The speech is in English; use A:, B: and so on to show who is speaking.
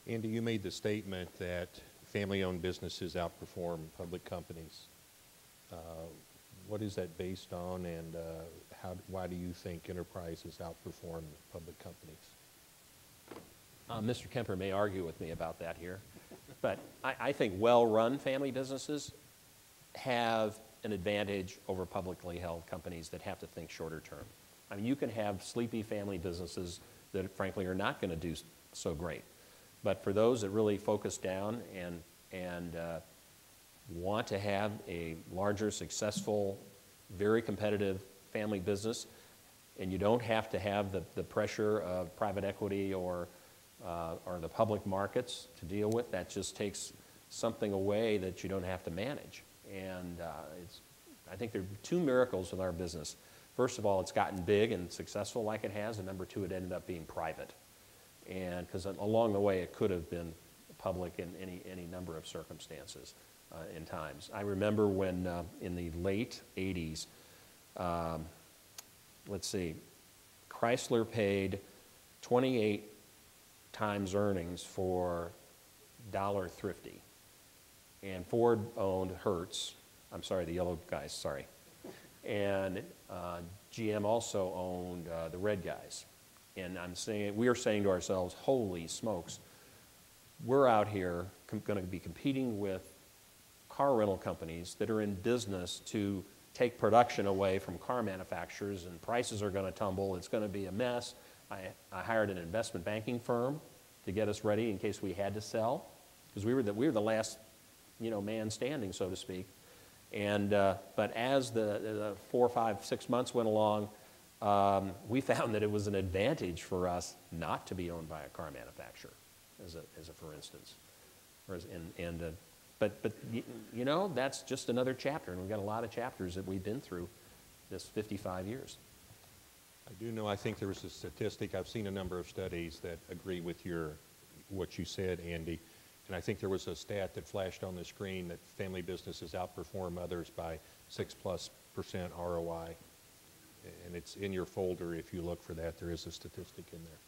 A: Andy, you made the statement that family-owned businesses outperform public companies. What is that based on, and why do you think enterprises outperform public companies?
B: Mr. Kemper may argue with me about that here, but I think well-run family businesses have an advantage over publicly held companies that have to think shorter term. I mean, you can have sleepy family businesses that frankly are not going to do so great. But for those that really focus down and want to have a larger, successful, very competitive family business, and you don't have to have the pressure of private equity or the public markets to deal with, that just takes something away that you don't have to manage. And I think there are two miracles with our business. First of all, it's gotten big and successful like it has, and number two, it ended up being private. And because along the way, it could have been public in any number of circumstances in times. I remember when in the late 80s, let's see, Chrysler paid 28 times earnings for dollar thrifty. And Ford owned Hertz. I'm sorry, the yellow guys, sorry. And GM also owned the red guys. And we are saying to ourselves, holy smokes, we're out here going to be competing with car rental companies that are in business to take production away from car manufacturers, and prices are going to tumble. It's going to be a mess. I hired an investment banking firm to get us ready in case we had to sell, because we were the last, man standing, so to speak. And but as the 4, 5, 6 months went along, we found that it was an advantage for us not to be owned by a car manufacturer, as a for instance. But that's just another chapter, and we've got a lot of chapters that we've been through this 55 years.
A: I do know, I think there was a statistic, I've seen a number of studies that agree with what you said, Andy, and I think there was a stat that flashed on the screen that family businesses outperform others by 6+% ROI, and it's in your folder if you look for that. There is a statistic in there.